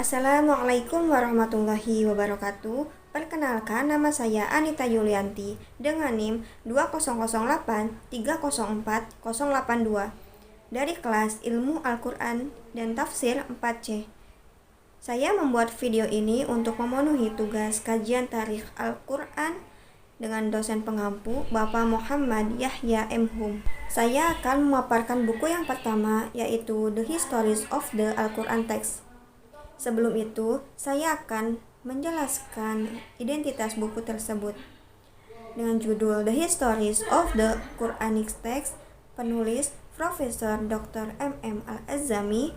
Assalamualaikum warahmatullahi wabarakatuh. Perkenalkan, nama saya Anita Yulianti dengan NIM 2008304082 dari kelas Ilmu Al-Quran dan Tafsir 4C. Saya membuat video ini untuk memenuhi tugas kajian tarikh Al-Quran dengan dosen pengampu Bapak Muhammad Yahya M. Hum. Saya akan memaparkan buku yang pertama, yaitu The Histories of the Al-Quran Text. Sebelum itu, saya akan menjelaskan identitas buku tersebut. Dengan judul The Histories of the Quranic Text, penulis Profesor Dr. M.M. Al-Azami,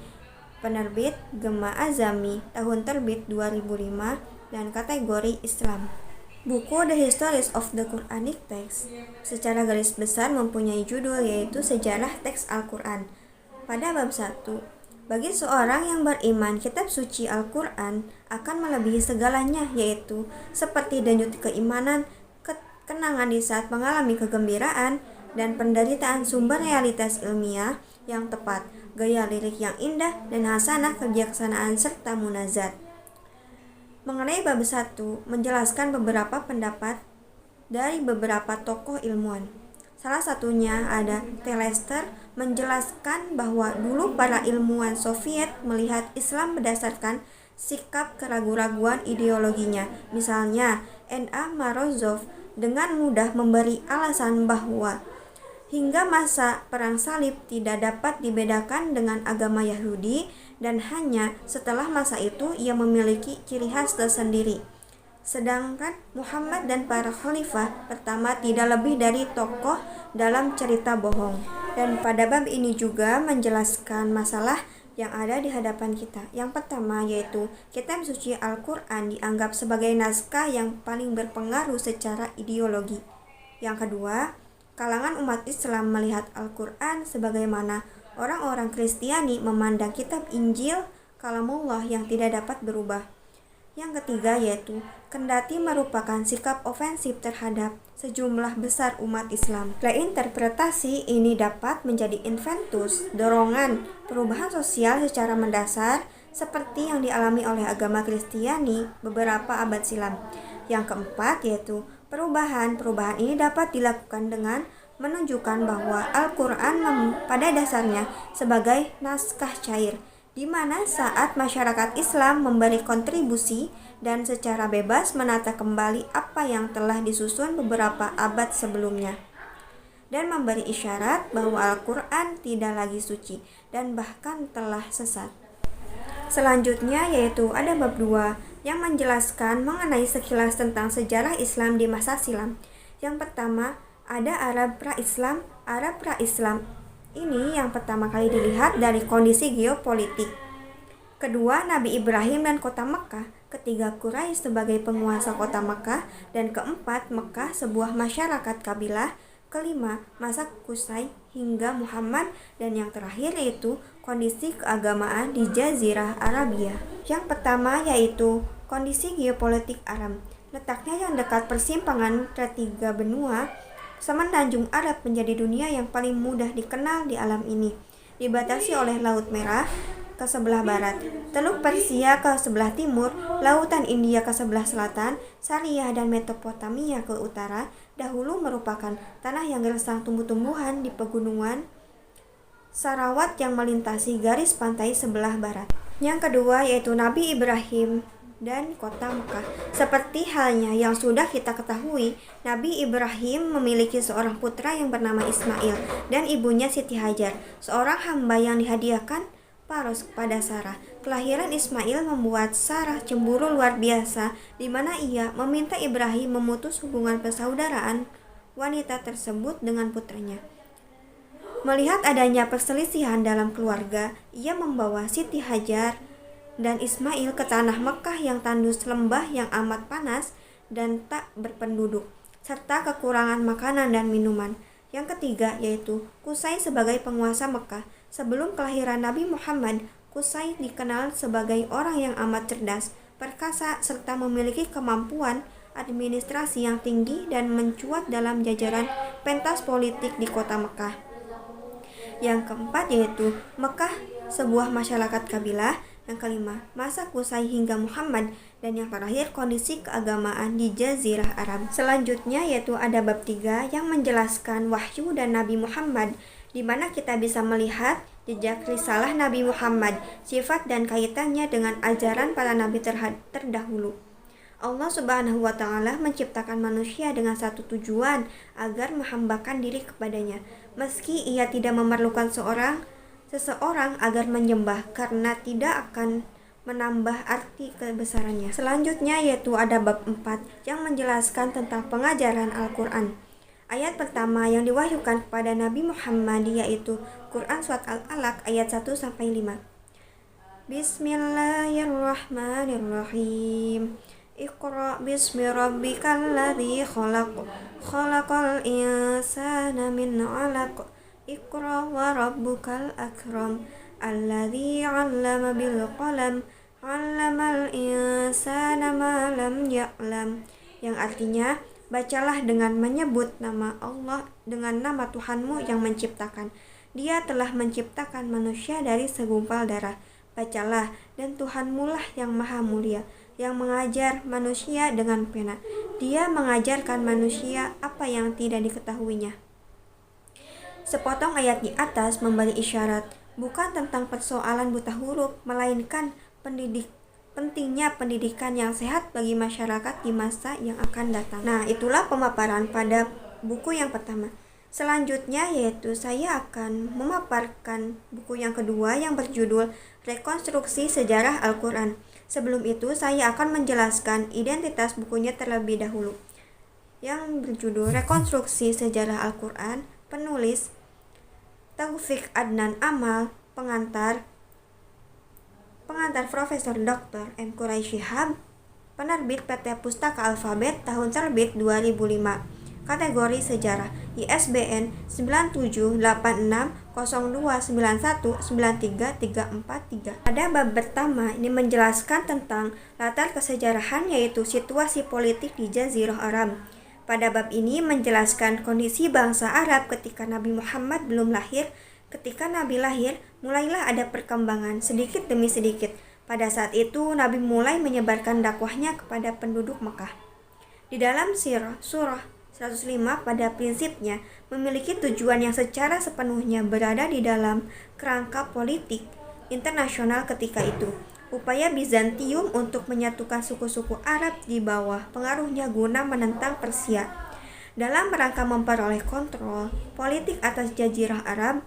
penerbit Gema Azami, tahun terbit 2005, dan kategori Islam. Buku The Histories of the Quranic Text secara garis besar mempunyai judul yaitu Sejarah Teks Al-Quran. Pada bab 1, bagi seorang yang beriman, kitab suci Al-Quran akan melebihi segalanya, yaitu seperti denyut keimanan, kenangan di saat mengalami kegembiraan, dan penderitaan sumber realitas ilmiah yang tepat, gaya lirik yang indah, dan hasanah kebijaksanaan serta munazat. Mengenai bab 1, menjelaskan beberapa pendapat dari beberapa tokoh ilmuwan. Salah satunya ada Telester, menjelaskan bahwa dulu para ilmuwan Soviet melihat Islam berdasarkan sikap keraguan-raguan ideologinya. Misalnya, N.A. Morozov dengan mudah memberi alasan bahwa hingga masa Perang Salib tidak dapat dibedakan dengan agama Yahudi dan hanya setelah masa itu ia memiliki ciri khas tersendiri. Sedangkan Muhammad dan para khalifah pertama tidak lebih dari tokoh dalam cerita bohong. Dan pada bab ini juga menjelaskan masalah yang ada di hadapan kita. Yang pertama yaitu kitab suci Al-Quran dianggap sebagai naskah yang paling berpengaruh secara ideologi. Yang kedua, kalangan umat Islam melihat Al-Quran sebagaimana orang-orang Kristiani memandang kitab Injil kalamullah yang tidak dapat berubah. Yang ketiga yaitu kendati merupakan sikap ofensif terhadap sejumlah besar umat Islam. Reinterpretasi ini dapat menjadi inventus, dorongan perubahan sosial secara mendasar seperti yang dialami oleh agama Kristiani beberapa abad silam. Yang keempat yaitu perubahan ini dapat dilakukan dengan menunjukkan bahwa Al-Quran pada dasarnya sebagai naskah cair, di mana saat masyarakat Islam memberi kontribusi dan secara bebas menata kembali apa yang telah disusun beberapa abad sebelumnya, dan memberi isyarat bahwa Al-Quran tidak lagi suci dan bahkan telah sesat. Selanjutnya yaitu ada bab 2 yang menjelaskan mengenai sekilas tentang sejarah Islam di masa silam. Yang pertama ada Arab pra-Islam. Arab pra-Islam ini yang pertama kali dilihat dari kondisi geopolitik. Kedua, Nabi Ibrahim dan kota Mekah. Ketiga, Quraisy sebagai penguasa kota Mekah. Dan keempat, Mekah sebuah masyarakat kabilah. Kelima, masa Qusay hingga Muhammad. Dan yang terakhir yaitu kondisi keagamaan di Jazirah Arabia. Yang pertama yaitu kondisi geopolitik Arab. Letaknya yang dekat persimpangan ketiga benua semenanjung Arab menjadi dunia yang paling mudah dikenal di alam ini. Dibatasi oleh Laut Merah ke sebelah barat, Teluk Persia ke sebelah timur, Lautan India ke sebelah selatan, Syria dan Mesopotamia ke utara. Dahulu merupakan tanah yang gersang tumbuh-tumbuhan di pegunungan Sarawat yang melintasi garis pantai sebelah barat. Yang kedua yaitu Nabi Ibrahim dan kota Mekah. Seperti halnya yang sudah kita ketahui, Nabi Ibrahim memiliki seorang putra yang bernama Ismail dan ibunya Siti Hajar, seorang hamba yang dihadiahkan Paros kepada Sarah. Kelahiran Ismail membuat Sarah cemburu luar biasa, di mana ia meminta Ibrahim memutus hubungan persaudaraan wanita tersebut dengan putranya. Melihat adanya perselisihan dalam keluarga, ia membawa Siti Hajar dan Ismail ke tanah Mekah yang tandus lembah yang amat panas dan tak berpenduduk, serta kekurangan makanan dan minuman. Yang ketiga yaitu Qusay sebagai penguasa Mekah. Sebelum kelahiran Nabi Muhammad, Qusay dikenal sebagai orang yang amat cerdas, perkasa, serta memiliki kemampuan administrasi yang tinggi dan mencuat dalam jajaran pentas politik di kota Mekah. Yang keempat yaitu Mekah, sebuah masyarakat kabilah. Yang kelima, masa Qusay hingga Muhammad. Dan yang terakhir, kondisi keagamaan di Jazirah Arab. Selanjutnya yaitu ada bab 3 yang menjelaskan wahyu dan Nabi Muhammad, di mana kita bisa melihat jejak risalah Nabi Muhammad, sifat dan kaitannya dengan ajaran para nabi terdahulu. Allah Subhanahu wa Ta'ala menciptakan manusia dengan satu tujuan, agar menghambakan diri kepadanya, meski ia tidak memerlukan seseorang agar menyembah, karena tidak akan menambah arti kebesarannya. Selanjutnya yaitu ada bab 4 yang menjelaskan tentang pengajaran Al-Quran. Ayat pertama yang diwahyukan kepada Nabi Muhammad yaitu Quran Surat Al-Alaq ayat 1-5. Bismillahirrahmanirrahim. Iqra bismi rabbikal ladzi khalaq. Khalaqal insana min 'alaq. Iqra wa rabbukal akram. Alladzi 'allama bil qalam. 'Allamal insana ma lam ya'lam. Yang artinya, bacalah dengan menyebut nama Allah, dengan nama Tuhanmu yang menciptakan. Dia telah menciptakan manusia dari segumpal darah. Bacalah, dan Tuhanmu lah yang maha mulia, yang mengajar manusia dengan pena. Dia mengajarkan manusia apa yang tidak diketahuinya. Sepotong ayat di atas memberi isyarat bukan tentang persoalan buta huruf, melainkan pentingnya pendidikan yang sehat bagi masyarakat di masa yang akan datang. Nah, itulah pemaparan pada buku yang pertama. Selanjutnya yaitu saya akan memaparkan buku yang kedua yang berjudul Rekonstruksi Sejarah Al-Quran. Sebelum itu, saya akan menjelaskan identitas bukunya terlebih dahulu. Yang berjudul Rekonstruksi Sejarah Al-Quran, penulis Taufik Adnan Amal, pengantar Profesor Dr. M. Quraisy Shihab, penerbit PT Pustaka Alfabet, tahun terbit 2005. Kategori Sejarah, ISBN 9786029193343. Pada bab pertama ini menjelaskan tentang latar kesejarahan, yaitu situasi politik di Jazirah Arab. Pada bab ini menjelaskan kondisi bangsa Arab ketika Nabi Muhammad belum lahir. Ketika Nabi lahir, mulailah ada perkembangan sedikit demi sedikit. Pada saat itu, Nabi mulai menyebarkan dakwahnya kepada penduduk Mekah. Di dalam surah 105 pada prinsipnya memiliki tujuan yang secara sepenuhnya berada di dalam kerangka politik internasional ketika itu. Upaya Bizantium untuk menyatukan suku-suku Arab di bawah pengaruhnya guna menentang Persia. Dalam rangka memperoleh kontrol politik atas Jazirah Arab,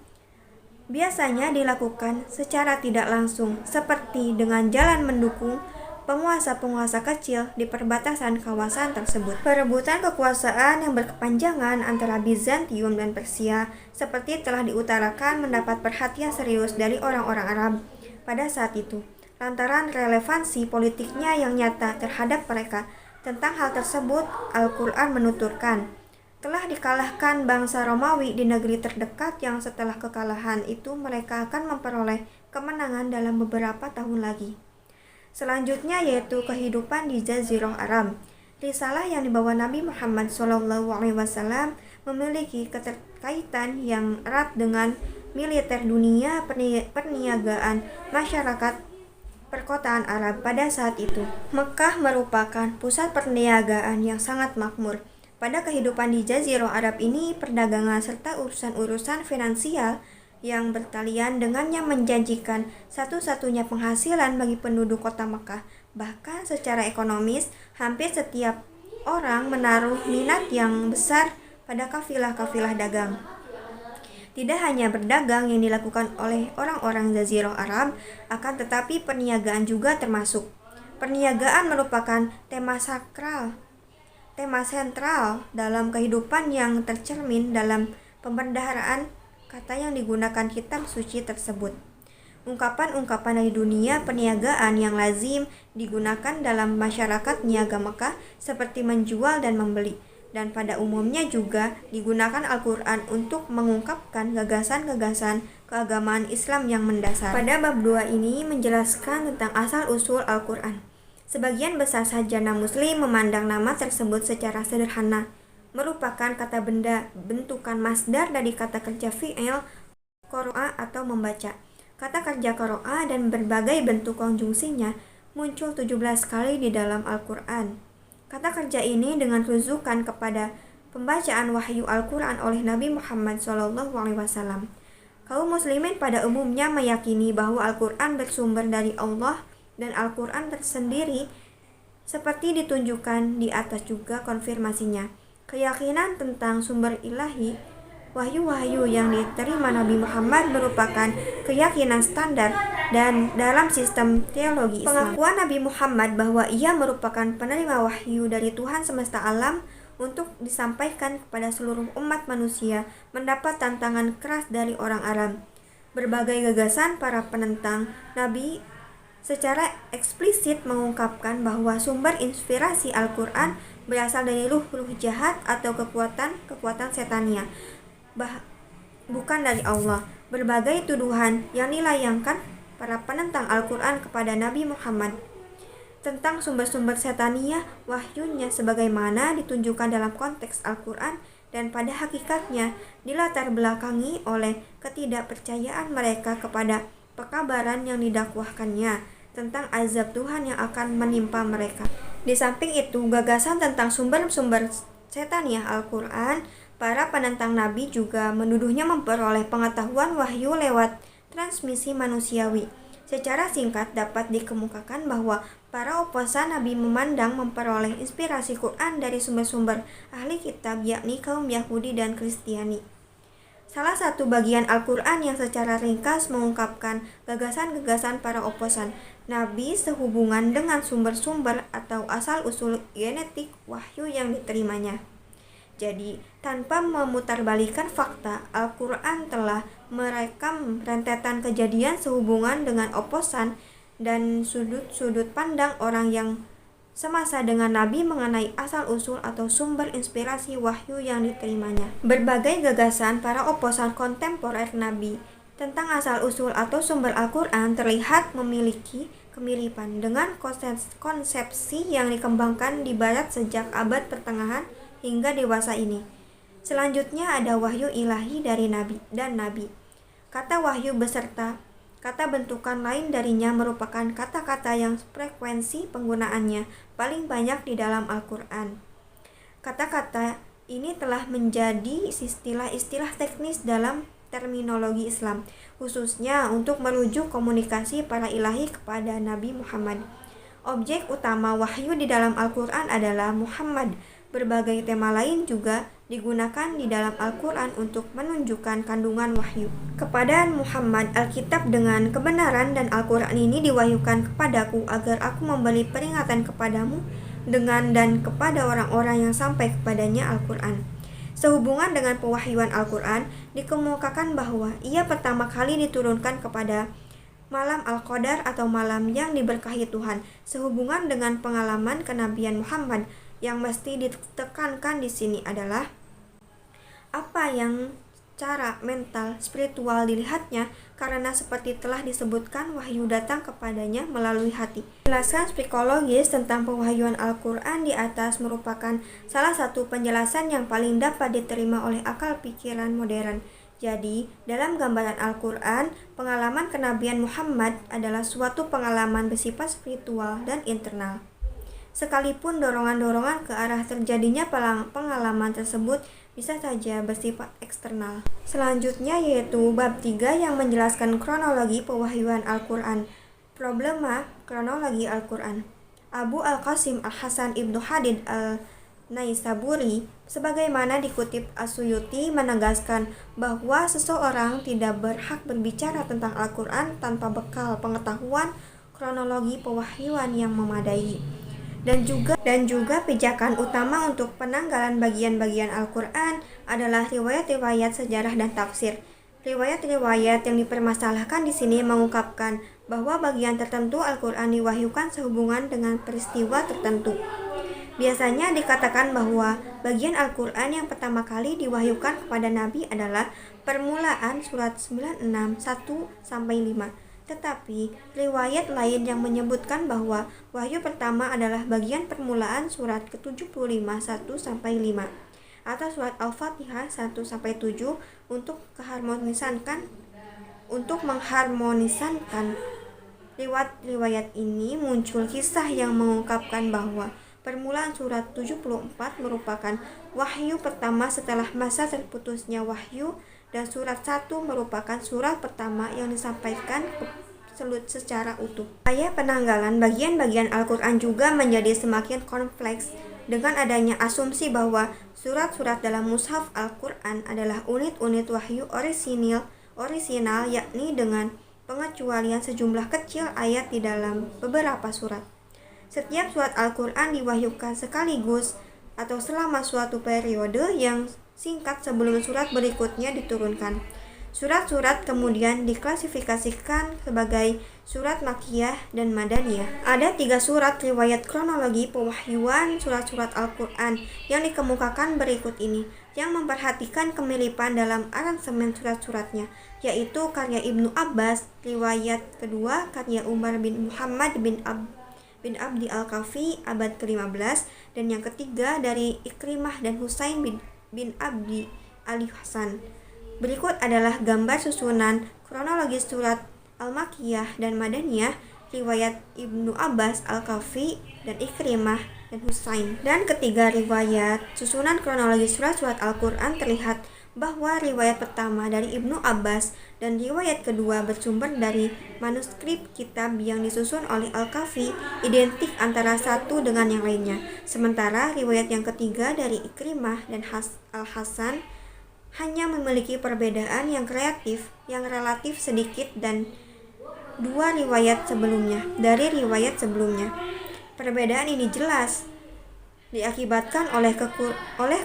biasanya dilakukan secara tidak langsung, seperti dengan jalan mendukung penguasa-penguasa kecil di perbatasan kawasan tersebut. Perebutan kekuasaan yang berkepanjangan antara Bizantium dan Persia, seperti telah diutarakan, mendapat perhatian serius dari orang-orang Arab pada saat itu, lantaran relevansi politiknya yang nyata terhadap mereka. Tentang hal tersebut, Al-Quran menuturkan, telah dikalahkan bangsa Romawi di negeri terdekat yang setelah kekalahan itu mereka akan memperoleh kemenangan dalam beberapa tahun lagi. Selanjutnya yaitu kehidupan di Jazirah Arab. Risalah yang dibawa Nabi Muhammad SAW memiliki keterkaitan yang erat dengan militer dunia, perniagaan, masyarakat perkotaan Arab pada saat itu. Mekah merupakan pusat perniagaan yang sangat makmur. Pada kehidupan di Jazirah Arab ini, perdagangan serta urusan-urusan finansial yang bertalian dengannya menjanjikan satu-satunya penghasilan bagi penduduk kota Mekah. Bahkan secara ekonomis, hampir setiap orang menaruh minat yang besar pada kafilah-kafilah dagang. Tidak hanya berdagang yang dilakukan oleh orang-orang Jazirah Arab, akan tetapi perniagaan juga termasuk. Perniagaan merupakan tema sentral dalam kehidupan yang tercermin dalam pembendaharaan kata yang digunakan kitab suci tersebut. Ungkapan-ungkapan dari dunia perniagaan yang lazim digunakan dalam masyarakat niaga Mekah seperti menjual dan membeli, dan pada umumnya juga digunakan Al-Quran untuk mengungkapkan gagasan-gagasan keagamaan Islam yang mendasar. Pada bab 2 ini menjelaskan tentang asal-usul Al-Quran. Sebagian besar sarjana muslim memandang nama tersebut secara sederhana, merupakan kata benda bentukan masdar dari kata kerja fi'il, qara'a atau membaca. Kata kerja qira'a dan berbagai bentuk konjungsinya muncul 17 kali di dalam Al-Quran. Kata kerja ini dengan rujukan kepada pembacaan wahyu Al-Quran oleh Nabi Muhammad SAW. Kaum muslimin pada umumnya meyakini bahwa Al-Quran bersumber dari Allah dan Al-Quran tersendiri seperti ditunjukkan di atas juga konfirmasinya. Keyakinan tentang sumber ilahi wahyu-wahyu yang diterima Nabi Muhammad merupakan keyakinan standar dan dalam sistem teologi Islam. Pengakuan Nabi Muhammad bahwa ia merupakan penerima wahyu dari Tuhan semesta alam untuk disampaikan kepada seluruh umat manusia mendapat tantangan keras dari orang Arab. Berbagai gagasan para penentang Nabi secara eksplisit mengungkapkan bahwa sumber inspirasi Al-Quran berasal dari ruh-ruh jahat atau kekuatan setania, bukan dari Allah. Berbagai tuduhan yang dilayangkan para penentang Al-Quran kepada Nabi Muhammad tentang sumber-sumber setania wahyunya sebagaimana ditunjukkan dalam konteks Al-Quran dan pada hakikatnya dilatar belakangi oleh ketidakpercayaan mereka kepada pekabaran yang didakwahkannya tentang azab Tuhan yang akan menimpa mereka. Di samping itu, gagasan tentang sumber-sumber setaniah Al-Quran, para penentang Nabi juga menuduhnya memperoleh pengetahuan wahyu lewat transmisi manusiawi. Secara singkat dapat dikemukakan bahwa para oposan Nabi memandang memperoleh inspirasi Quran dari sumber-sumber ahli kitab yakni kaum Yahudi dan Kristiani. Salah satu bagian Al-Quran yang secara ringkas mengungkapkan gagasan-gagasan para oposan Nabi sehubungan dengan sumber-sumber atau asal-usul genetik wahyu yang diterimanya. Jadi, tanpa memutarbalikkan fakta, Al-Quran telah merekam rentetan kejadian sehubungan dengan oposan dan sudut-sudut pandang orang yang semasa dengan Nabi mengenai asal-usul atau sumber inspirasi wahyu yang diterimanya. Berbagai gagasan para oposan kontemporer Nabi tentang asal-usul atau sumber Al-Quran terlihat memiliki kemiripan dengan konsepsi yang dikembangkan di Barat sejak abad pertengahan hingga dewasa ini. Selanjutnya ada wahyu ilahi dari Nabi dan Nabi. Kata wahyu beserta kata bentukan lain darinya merupakan kata-kata yang frekuensi penggunaannya paling banyak di dalam Al-Quran. Kata-kata ini telah menjadi istilah-istilah teknis dalam terminologi Islam, khususnya untuk merujuk komunikasi para ilahi kepada Nabi Muhammad. Objek utama wahyu di dalam Al-Quran adalah Muhammad. Berbagai tema lain juga digunakan di dalam Al-Quran untuk menunjukkan kandungan wahyu. Kepada Muhammad, Alkitab dengan kebenaran dan Al-Quran ini diwahyukan kepadaku agar aku memberi peringatan kepadamu dengan dan kepada orang-orang yang sampai kepadanya Al-Quran. Sehubungan dengan pewahyuan Al-Quran, dikemukakan bahwa ia pertama kali diturunkan kepada malam Al-Qadar atau malam yang diberkahi Tuhan. Sehubungan dengan pengalaman kenabian Muhammad, yang mesti ditekankan di sini adalah apa yang cara mental spiritual dilihatnya, karena seperti telah disebutkan wahyu datang kepadanya melalui hati. Penjelasan psikologis tentang pewahyuan Al-Quran di atas merupakan salah satu penjelasan yang paling dapat diterima oleh akal pikiran modern. Jadi, dalam gambaran Al-Quran, pengalaman kenabian Muhammad adalah suatu pengalaman bersifat spiritual dan internal. Sekalipun dorongan-dorongan ke arah terjadinya pengalaman tersebut bisa saja bersifat eksternal. Selanjutnya yaitu bab 3 yang menjelaskan kronologi pewahyuan Al-Quran. Problema kronologi Al-Quran. Abu Al-Qasim Al-Hasan Ibnu Hadid Al-Naisaburi sebagaimana dikutip As-Suyuti menegaskan bahwa seseorang tidak berhak berbicara tentang Al-Quran tanpa bekal pengetahuan kronologi pewahyuan yang memadai. Dan juga pijakan utama untuk penanggalan bagian-bagian Al-Quran adalah riwayat-riwayat sejarah dan tafsir. Riwayat-riwayat yang dipermasalahkan di sini mengungkapkan bahwa bagian tertentu Al-Quran diwahyukan sehubungan dengan peristiwa tertentu. Biasanya dikatakan bahwa bagian Al-Quran yang pertama kali diwahyukan kepada Nabi adalah permulaan surat 96 1-5. Tetapi, riwayat lain yang menyebutkan bahwa wahyu pertama adalah bagian permulaan surat ke-75 1-5 atau surat Al-Fatihah 1-7 untuk keharmonisankan Untuk mengharmoniskan riwayat ini muncul kisah yang mengungkapkan bahwa permulaan surat 74 merupakan wahyu pertama setelah masa terputusnya wahyu, dan surat 1 merupakan surat pertama yang disampaikan secara utuh. Upaya penanggalan bagian-bagian Al-Quran juga menjadi semakin kompleks dengan adanya asumsi bahwa surat-surat dalam mushaf Al-Quran adalah unit-unit wahyu orisinal, yakni dengan pengecualian sejumlah kecil ayat di dalam beberapa surat. Setiap surat Al-Quran diwahyukan sekaligus atau selama suatu periode yang singkat sebelum surat berikutnya diturunkan. Surat-surat kemudian diklasifikasikan sebagai surat Makkiyah dan Madaniyah. Ada 3 surat riwayat kronologi pewahyuan surat-surat Al-Quran yang dikemukakan berikut ini, yang memperhatikan kemiripan dalam aransemen surat-suratnya, yaitu karya Ibnu Abbas, riwayat kedua karya Umar bin Muhammad bin Abdi Al-Kafi abad ke-15, dan yang ketiga dari Ikrimah dan Husain bin Abdi Ali-Hasan. Berikut adalah gambar susunan kronologis surat Al-Makkiyah dan Madaniyah riwayat Ibnu Abbas, Al-Kafi, dan Ikrimah dan Husain. Dan ketiga riwayat susunan kronologis surat-surat Al-Quran terlihat bahwa riwayat pertama dari Ibnu Abbas dan riwayat kedua bersumber dari manuskrip kitab yang disusun oleh Al-Kafi identik antara satu dengan yang lainnya. Sementara riwayat yang ketiga dari Ikrimah dan Al-Hasan hanya memiliki perbedaan yang relatif sedikit dan dua riwayat sebelumnya. Perbedaan ini jelas diakibatkan oleh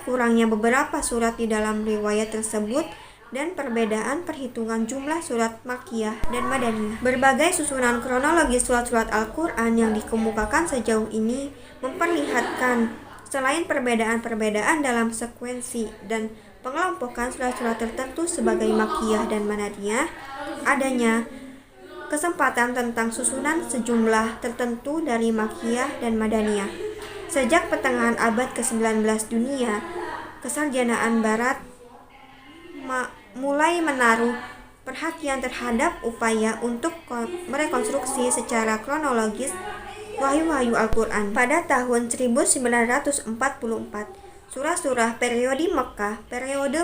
kurangnya beberapa surat di dalam riwayat tersebut dan perbedaan perhitungan jumlah surat Makkiyah dan Madaniyah. Berbagai susunan kronologis surat-surat Al-Quran yang dikemukakan sejauh ini memperlihatkan selain perbedaan-perbedaan dalam sekuensi dan pengelompokan surat-surat tertentu sebagai Makkiyah dan Madaniyah, adanya kesempatan tentang susunan sejumlah tertentu dari Makkiyah dan Madaniyah. Sejak pertengahan abad ke-19 dunia, kesarjanaan Barat mulai menaruh perhatian terhadap upaya untuk merekonstruksi secara kronologis wahyu-wahyu Al-Quran. Pada tahun 1944, surah-surah periode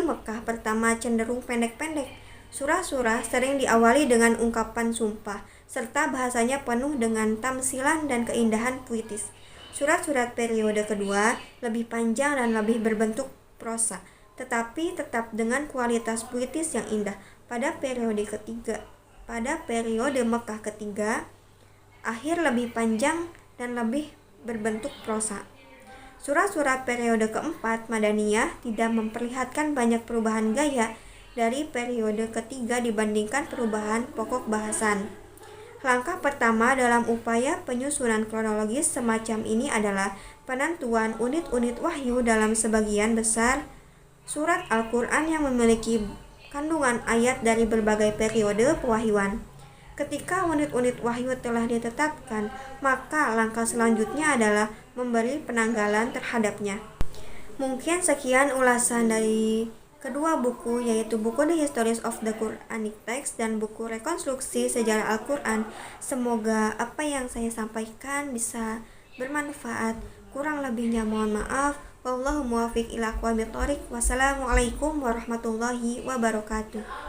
Mekkah pertama cenderung pendek-pendek. Surah-surah sering diawali dengan ungkapan sumpah, serta bahasanya penuh dengan tamsilan dan keindahan puitis. Surat-surat periode kedua lebih panjang dan lebih berbentuk prosa, tetapi tetap dengan kualitas puitis yang indah. Pada periode Mekkah ketiga, akhir lebih panjang dan lebih berbentuk prosa. Surah-surah periode keempat, Madaniyah, tidak memperlihatkan banyak perubahan gaya dari periode ketiga dibandingkan perubahan pokok bahasan. Langkah pertama dalam upaya penyusunan kronologis semacam ini adalah penentuan unit-unit wahyu dalam sebagian besar surat Al-Quran yang memiliki kandungan ayat dari berbagai periode pewahyuan. Ketika unit-unit wahyu telah ditetapkan, maka langkah selanjutnya adalah memberi penanggalan terhadapnya. Mungkin sekian ulasan dari kedua buku, yaitu buku The Histories of the Quranic Text dan buku Rekonstruksi Sejarah Al-Quran. Semoga apa yang saya sampaikan bisa bermanfaat. Kurang lebihnya mohon maaf. Wallahu muwaffiq ila aqwamit thoriq. Wassalamualaikum warahmatullahi wabarakatuh.